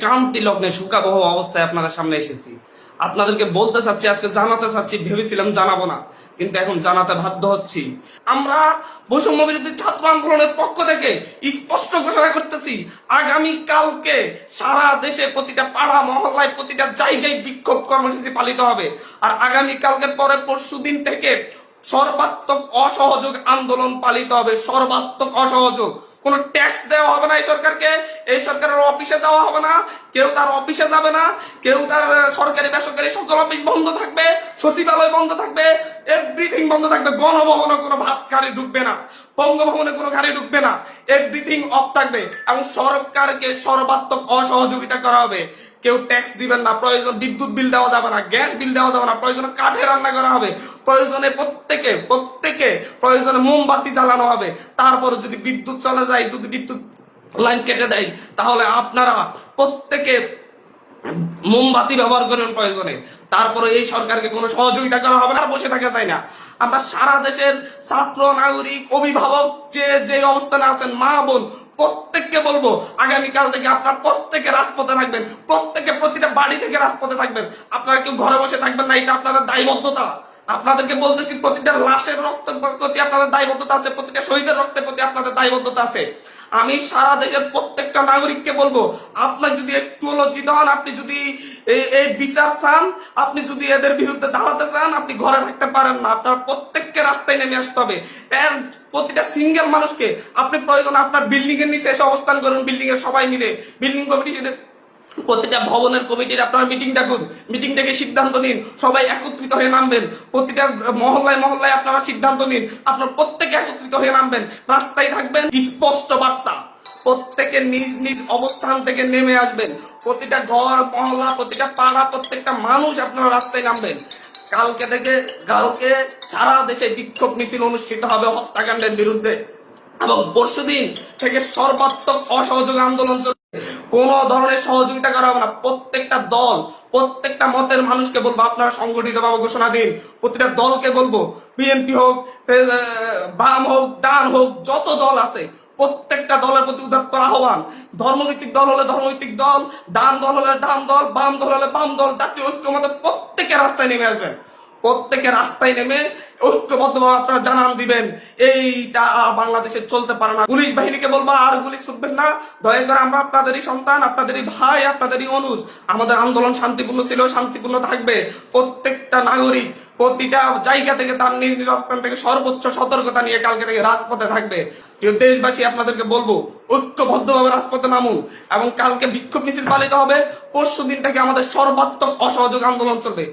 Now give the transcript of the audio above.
ক্রান্তি লগ্নে শোকাবহ অবস্থায় আপনাদের সামনে এসেছি। আপনাদেরকে বলতে চাচ্ছি, আজকে জানাতে চাচ্ছি, ভেবেছিলাম জানাবো না, কিন্তু এখন জানাতে বাধ্য হচ্ছি। আমরা বৈষম্য বিরোধী ছাত্র আন্দোলনের পক্ষ থেকে স্পষ্ট ঘোষণা করতেছি, আগামী কালকে সারা দেশে প্রতিটা পাড়া মহল্লায় প্রতিটা জায়গায় বিক্ষোভ কর্মসূচি পালিত হবে। আর আগামী কালকের পরে পরশুদিন থেকে সর্বাত্মক অসহযোগ আন্দোলন পালিত হবে। সর্বাত্মক অসহযোগ, কোনো ট্যাক্স দেওয়া হবে না এই সরকারকে, এই সরকারের অফিসে যাওয়া হবে না, কেউ তার অফিসে যাবে না, কেউ তার সরকারি বেসরকারি সকল অফিস বন্ধ থাকবে, সচিবালয় বন্ধ থাকবে, এভরিথিং বন্ধ থাকবে। গণভবনে কোনো বাস গাড়ি ঢুকবে না, বঙ্গভবনে কোনো গাড়ি ঢুকবে না, এভরিথিং অফ থাকবে এবং সরকারকে সর্বাত্মক অসহযোগিতা করা হবে। কেউ ট্যাক্স দিবেন না, প্রয়োজন বিদ্যুৎ বিল দেওয়া যাবে না, গ্যাস বিল দেওয়া যাবে না, প্রয়োজনে কাঠে রান্না করা হবে, প্রয়োজনে প্রত্যেকে প্রয়োজনে মোমবাতি জ্বালানো হবে। তারপরে যদি বিদ্যুৎ চলে যায়, যদি বিদ্যুৎ লাইন কেটে দেয়, তাহলে আপনারা প্রত্যেকে মোমবাতি ব্যবহার করেন প্রয়োজনে। তারপরে এই সরকারকে কোনো সহযোগিতা করা হবে না, বসে থাকা যায় না। আমরা সারা দেশের ছাত্র, নাগরিক, অভিভাবক যে অবস্থানে আছেন, মা বোন প্রত্যেককে বলবো, আগামীকাল থেকে আপনারা প্রত্যেকে রাজপথে থাকবেন, প্রত্যেকে প্রতিটা বাড়ি থেকে রাজপথে থাকবেন। আপনারা কেউ ঘরে বসে থাকবেন না, এটা আপনাদের দায়বদ্ধতা। আপনাদেরকে বলতেছি, প্রতিটা লাশের রক্তের প্রতি আপনাদের দায়বদ্ধতা আছে, প্রতিটা শহীদের রক্তের প্রতি আপনাদের দায়বদ্ধতা আছে। আমি সারা দেশের প্রত্যেকটা নাগরিককে বলবো, আপনার যদি একটু লজ্জিত হন, আপনি যদি এই বিচার চান, আপনি যদি এদের বিরুদ্ধে দাঁড়াতে চান, আপনি ঘরে থাকতে পারেন না। আপনার প্রত্যেককে রাস্তায় নেমে আসতে হবে। প্রতিটা সিঙ্গেল মানুষকে আপনি প্রয়োজন আপনার বিল্ডিং এর নিচে এসে অবস্থান করুন, বিল্ডিং এর সবাই মিলে, বিল্ডিং কমিটি, প্রতিটা ভবনের কমিটির আপনারা মিটিং ডাকুন, মিটিং ডেকে সিদ্ধান্ত নিন, সবাই একত্রিত হয়ে নামবেন। প্রতিটা মহল্লায় মহল্লায় আপনারা সিদ্ধান্ত নিন, আপনারা প্রত্যেকে একত্রিত হয়ে নামবেন, রাস্তায় থাকবেন। স্পষ্ট বার্তা, প্রত্যেকে নিজ নিজ অবস্থান থেকে নেমে আসবেন। প্রতিটা ঘর মহল্লা, প্রতিটা পাড়া, প্রত্যেকটা মানুষ আপনারা রাস্তায় নামবেন। কালকে সারা দেশে বিক্ষোভ মিছিল অনুষ্ঠিত হবে হত্যাকাণ্ডের বিরুদ্ধে এবং পরশুদিন থেকে সর্বাত্মক অসহযোগ আন্দোলন চলবে। কোন ধরনের সহযোগিতা করা হবে না। প্রত্যেকটা দল, প্রত্যেকটা মতের মানুষকে বলবো, আপনারা সংগঠিতভাবে ঘোষণা দিন। প্রতিটা দলকে বলবো, বিএনপি হোক, বাম হোক, ডান হোক, যত দল আছে প্রত্যেকটা দলের প্রতি উদাত্ত আহ্বান। ধর্মভিত্তিক দল হলে ধর্মভিত্তিক দল, ডান দল হলে ডান দল, বাম দল হলে বাম দল, জাতীয় ঐক্যমতে প্রত্যেকে রাস্তায় নেমে আসবেন। প্রত্যেকে রাস্তায় নেমে ঐক্যবদ্ধভাবে আপনারা জানান দিবেন, এইটা বাংলাদেশে চলতে পারে না। পুলিশ বাহিনীকে বলবা, আর গুলি ছুটবেন না, দয়া করে আমরা আপনাদেরই সন্তান, আপনাদেরই ভাই, আপনাদেরই অনুজ। আমাদের আন্দোলন শান্তিপূর্ণ ছিল, শান্তিপূর্ণ থাকবে। প্রত্যেকটা নাগরিক প্রতিটা জায়গা থেকে তার নিজ নিজ অবস্থান থেকে সর্বোচ্চ সতর্কতা নিয়ে কালকে থেকে রাজপথে থাকবে। প্রিয় দেশবাসী, আপনাদেরকে বলবো, ঐক্যবদ্ধভাবে রাজপথে নামুন এবং কালকে বিক্ষোভ মিছিল পালিত হবে। পরশু দিন থেকে আমাদের সর্বাত্মক অসহযোগ আন্দোলন চলবে।